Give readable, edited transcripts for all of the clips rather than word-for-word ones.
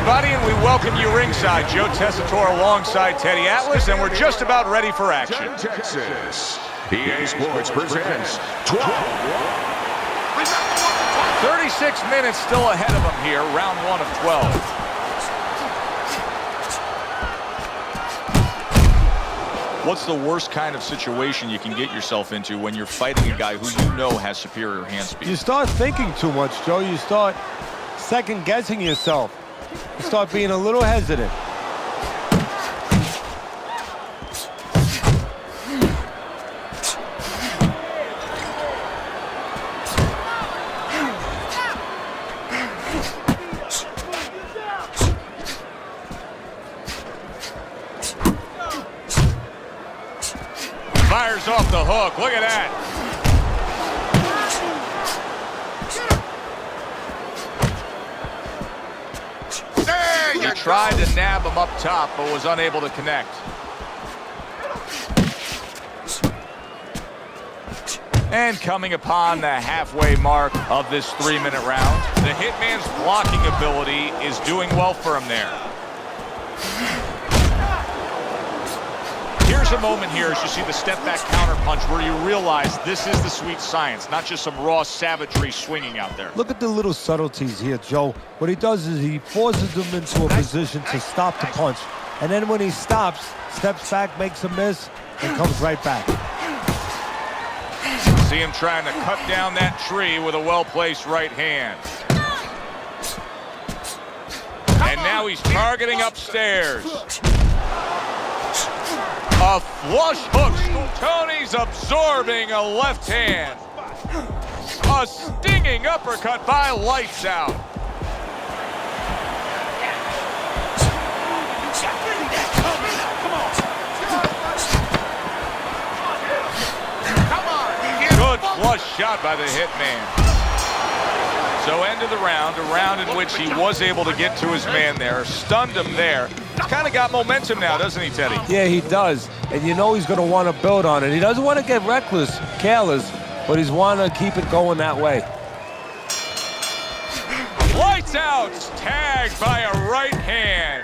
everybody, and we welcome you ringside. Joe Tessitore alongside Teddy Atlas, and we're just about ready for action. Texas, EA Sports presents 12. 36 minutes still ahead of them here, round 1 of 12. What's the worst kind of situation you can get yourself into when you're fighting a guy who you know has superior hand speed? You start thinking too much, Joe. You start second-guessing yourself. You start being a little hesitant. Fires off the hook. Look at that. He tried to nab him up top, but was unable to connect. And coming upon the halfway mark of this 3-minute round, the Hitman's blocking ability is doing well for him there. Here's a moment here as you see the step-back counter-punch where you realize this is the sweet science, not just some raw savagery swinging out there. Look at the little subtleties here, Joe. What he does is he forces him into a position to stop the punch. And then when he stops, steps back, makes a miss, and comes right back. See him trying to cut down that tree with a well-placed right hand. And now he's targeting upstairs. A flush hook. Toney's absorbing a left hand. A stinging uppercut by Lights Out. Good flush shot by the Hitman. So end of the round, a round in which he was able to get to his man there, stunned him there. He's kind of got momentum now, doesn't he, Teddy? Yeah, he does. And you know he's going to want to build on it. He doesn't want to get reckless, careless, but he's want to keep it going that way. Lights Out, tagged by a right hand.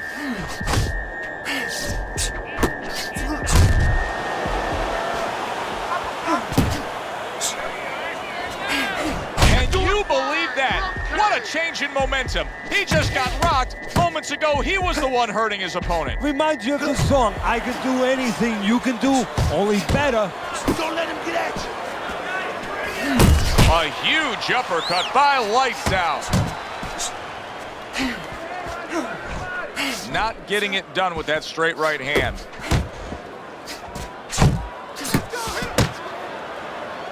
Believe that. What a change in momentum. He just got rocked. Moments ago, he was the one hurting his opponent. Reminds you of the song, I can do anything you can do, only better. Don't let him get at you. A huge uppercut by Lights Out. Not getting it done with that straight right hand.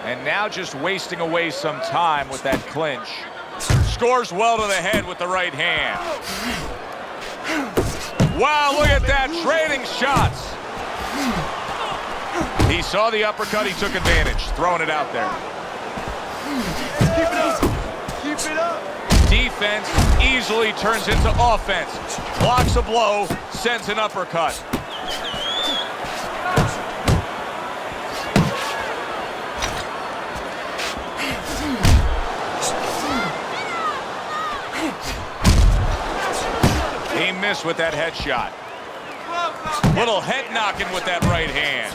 And now just wasting away some time with that clinch. Scores well to the head with the right hand. Wow, look at that, trading shots. He saw the uppercut, he took advantage, throwing it out there. Keep it up. Keep it up. Defense easily turns into offense. Blocks a blow, sends an uppercut. He missed with that headshot. Little head knocking with that right hand.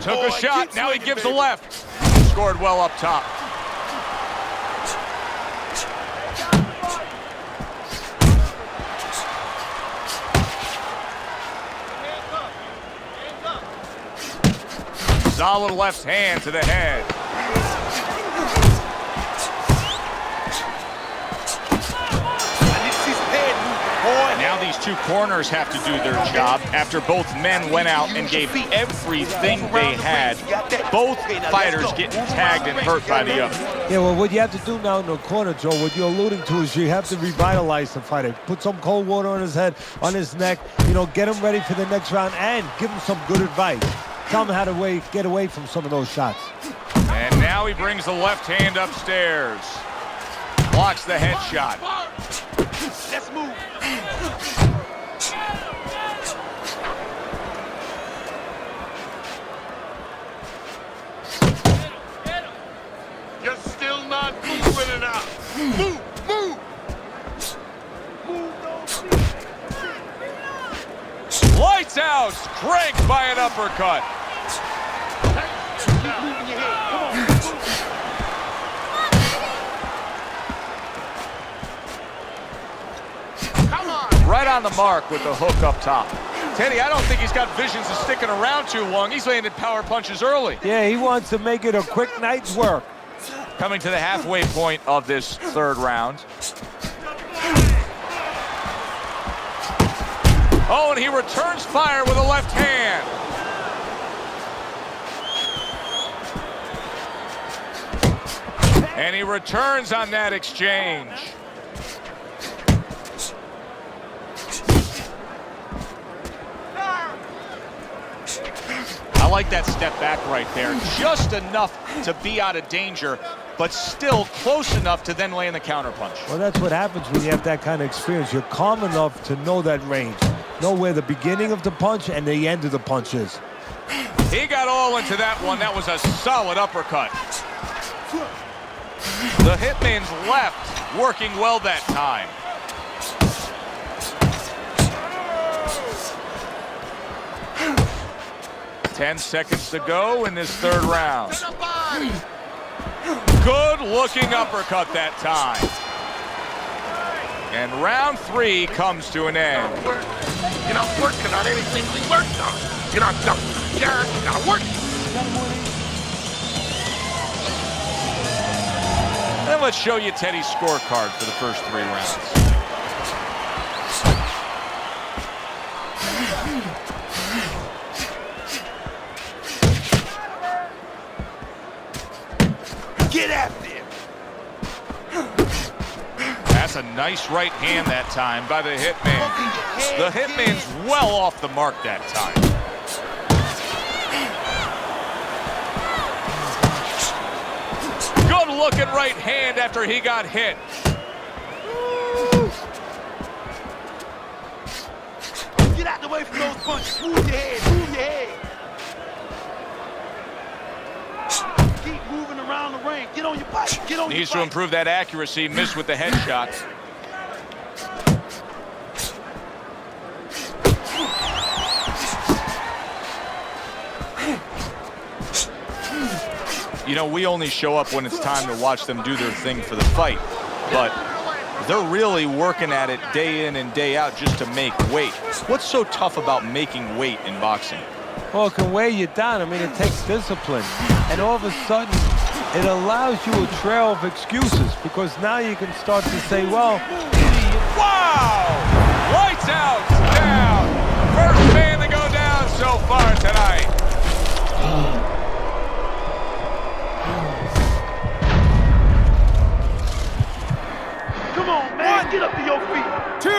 Took a shot, now he gives the left. Scored well up top. Solid left hand to the head. Now these two corners have to do their job after both men went out and gave everything they had. Both fighters getting tagged and hurt by the other. Yeah, well, what you have to do now in the corner, Joe, what you're alluding to is you have to revitalize the fighter. Put some cold water on his head, on his neck, you know, get him ready for the next round and give him some good advice. Tell him how to get away from some of those shots. And now he brings the left hand upstairs. Blocks the headshot. Let's move. Lights out. Cranked by an uppercut. Keep moving your head. Come on. Right on the mark with the hook up top. Teddy, I don't think he's got visions of sticking around too long. He's landed power punches early. Yeah, he wants to make it a quick night's work. Coming to the halfway point of this third round. Oh, and he returns fire with a left hand. And he returns on that exchange. I like that step back right there. Just enough to be out of danger, but still close enough to then land the counterpunch. Well, that's what happens when you have that kind of experience. You're calm enough to know that range. Know where the beginning of the punch and the end of the punch is. He got all into that one. That was a solid uppercut. The Hitman's left working well that time. Ten seconds to go in this third round. Good looking uppercut that time. And round 3 comes to an end. You're not working on anything we worked on. You're not done. You gotta work. Then let's show you Teddy's scorecard for the first 3 rounds. Get after him. That's a nice right hand that time by the Hitman. The Hitman's well off the mark that time. Good looking right hand after he got hit. Get out the way from those punches. Move your head. Move your head. Keep moving around the ring. Get on your bike. Get on Needs your to bike. improve that accuracy. Missed with the headshot. You know, we only show up when it's time to watch them do their thing for the fight. But they're really working at it day in and day out just to make weight. What's so tough about making weight in boxing? Well, it can weigh you down. I mean, it takes discipline. And all of a sudden, it allows you a trail of excuses because now you can start to say, well, wow! Lights out, down. First man to go down so far tonight. Come on, man. Get up to your feet. 2.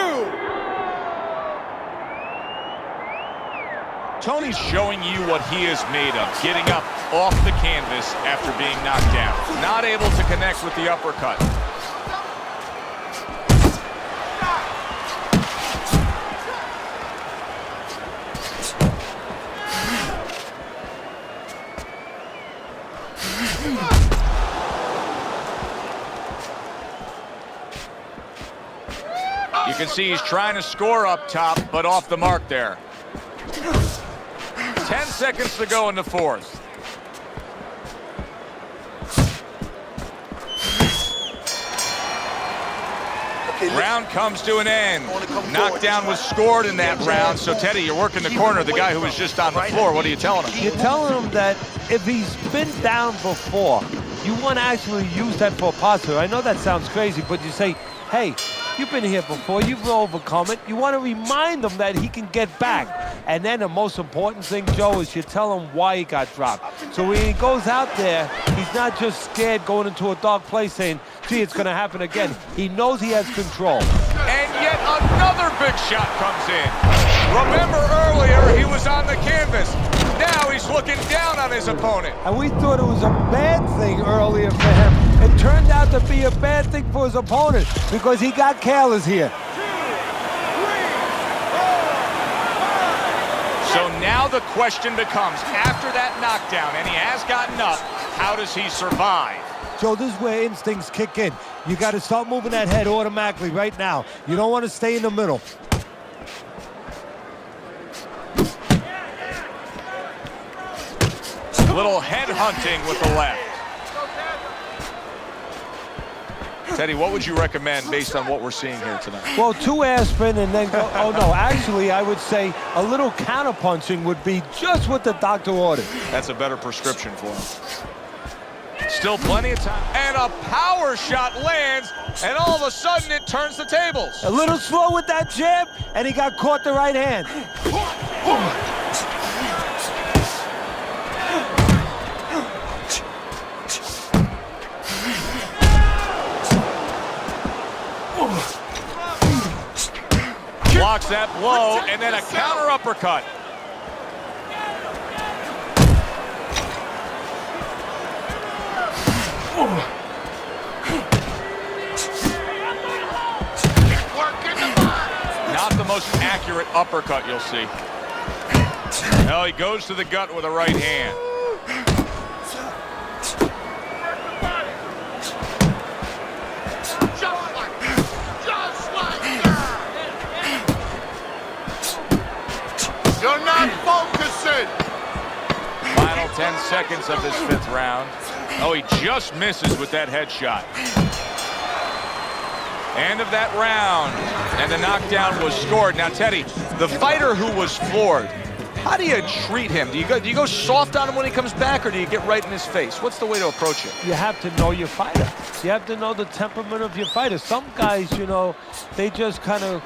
Toney's showing you what he is made of, getting up off the canvas after being knocked down. Not able to connect with the uppercut. You can see he's trying to score up top, but off the mark there. 10 seconds to go in the 4th. Round comes to an end. Knockdown was scored in that round. So, Teddy, you're working the corner of the guy who was just on the floor. What are you telling him? you're telling him that if he's been down before, you want to actually use that for positive. I know that sounds crazy, but you say, hey, you've been here before, you've overcome it. You want to remind him that he can get back. And then the most important thing, Joe, is you tell him why he got dropped. So when he goes out there, he's not just scared going into a dark place saying, gee, it's going to happen again. He knows he has control. And yet another big shot comes in. Remember earlier, he was on the canvas. Now he's looking down on his opponent. And we thought it was a bad thing earlier for him. It turned out to be a bad thing for his opponent because he got careless here. So now the question becomes, after that knockdown, and he has gotten up, how does he survive? Joe, this is where instincts kick in. You got to start moving that head automatically right now. You don't want to stay in the middle. Little head hunting with the left. Teddy, what would you recommend based on what we're seeing here tonight? Well, 2 aspirin and then go. Oh, no, actually, I would say a little counterpunching would be just what the doctor ordered. That's a better prescription for him. Still plenty of time. And a power shot lands, and all of a sudden it turns the tables. A little slow with that jab, and he got caught the right hand. Blocks that blow, and then a counter uppercut. Not the most accurate uppercut you'll see. Well, he goes to the gut with a right hand. You're not focusing. Final 10 seconds of this 5th round. Oh, he just misses with that headshot. End of that round, and the knockdown was scored. Now, Teddy, the fighter who was floored, how do you treat him? Do you go soft on him when he comes back, or do you get right in his face? What's the way to approach it? You have to know your fighter. You have to know the temperament of your fighter. Some guys, you know, they just kind of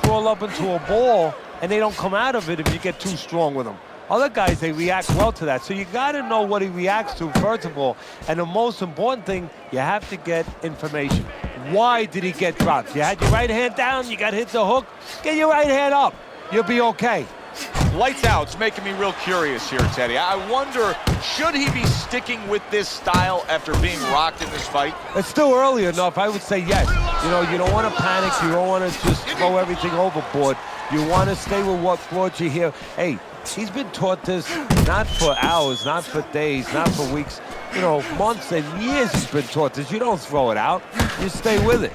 crawl up into a ball, and they don't come out of it if you get too strong with them. Other guys, they react well to that. So you got to know what he reacts to, first of all. And the most important thing, you have to get information. Why did he get dropped? You had your right hand down, you got hit the hook. Get your right hand up. You'll be okay. Lights out. It's making me real curious here, Teddy. I wonder, should he be sticking with this style after being rocked in this fight? It's still early enough. I would say yes. You know, you don't want to panic. You don't want to just throw everything overboard. You want to stay with what brought you here. Hey, he's been taught this not for hours, not for days, not for weeks. You know, months and years he's been taught this. You don't throw it out. You stay with it.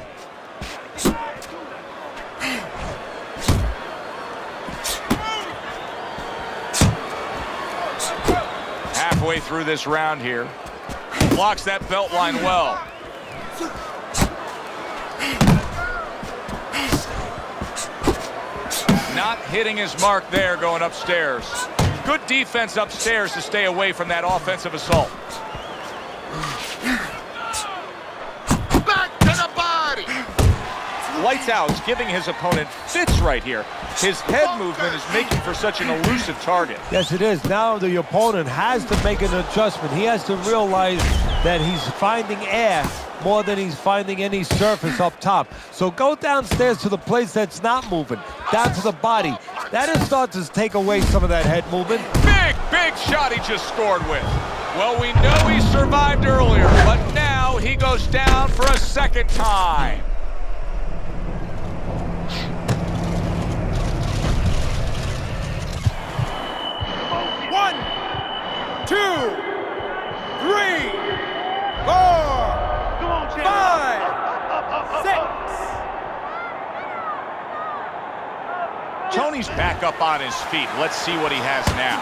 Halfway through this round here. Blocks that belt line well. Not hitting his mark there going upstairs. Good defense upstairs to stay away from that offensive assault. Back to the body. Lights out, giving his opponent fits right here. His head movement is making for such an elusive target. Yes, it is. Now the opponent has to make an adjustment. He has to realize that he's finding air more than he's finding any surface up top. So go downstairs to the place that's not moving, down to the body. That'll start to take away some of that head movement. Big shot he just scored with. Well, we know he survived earlier, but now he goes down for a second time. One, 2, 3, 4, 5, 6. Toney's back up on his feet. Let's see what he has now.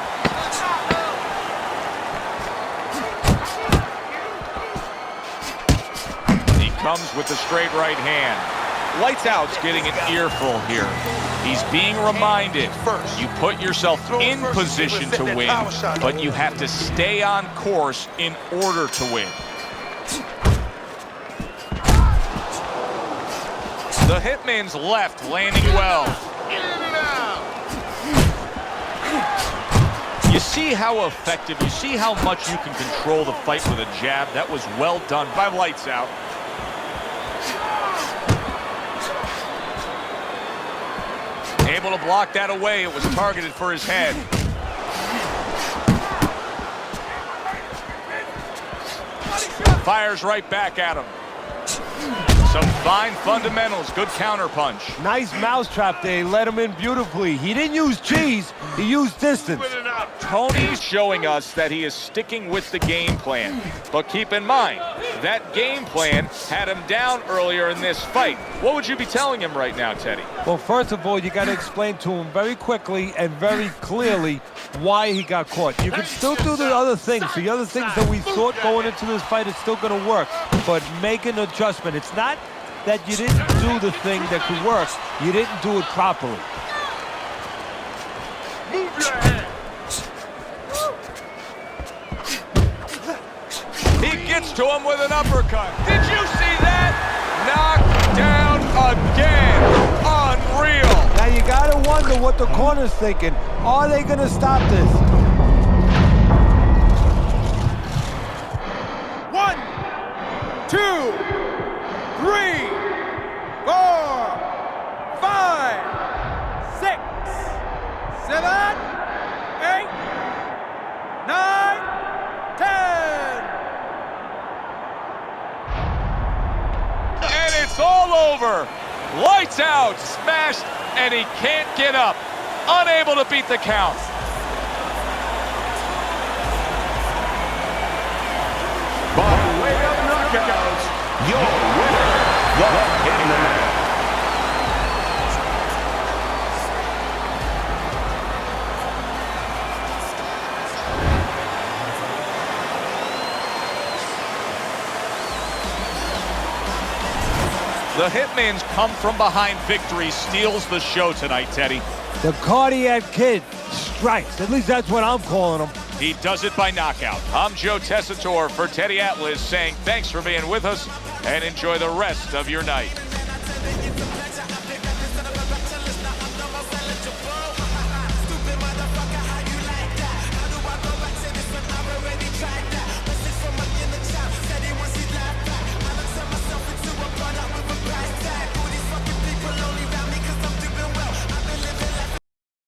He comes with the straight right hand. Lights Out's getting an earful here. He's being reminded, you put yourself in position to win, but you have to stay on course in order to win. The hitman's left landing well. In and out. You see how effective, you see how much you can control the fight with a jab. That was well done by Lights Out. Able to block that away. It was targeted for his head. Fires right back at him. Some fine fundamentals. Good counter punch. Nice mousetrap there. He let him in beautifully. He didn't use cheese. He used distance. Spin it out. Toney's showing us that he is sticking with the game plan. But keep in mind, That game plan had him down earlier in this fight. What would you be telling him right now, Teddy? Well, first of all, you got to explain to him very quickly and very clearly why he got caught. You can still do the other things. The other things that we thought going into this fight is still going to work, but make an adjustment. It's not that you didn't do the thing that could work. You didn't do it properly. Move your head. He gets to him with an uppercut. Did you see that? Knocked down again. Unreal. Now you got to wonder what the corner's thinking. Are they going to stop this? 1, 2, 3, 4, 5, 6, 7, 8, 9, 10. And it's all over. Lights out, smashed, and he can't get up. Unable to beat the count. By way of knockout, your winner, the Hitman. The Hitman's come from behind victory, steals the show tonight, Teddy. The Cardiac Kid strikes. At least that's what I'm calling him. He does it by knockout. I'm Joe Tessitore for Teddy Atlas saying thanks for being with us and enjoy the rest of your night.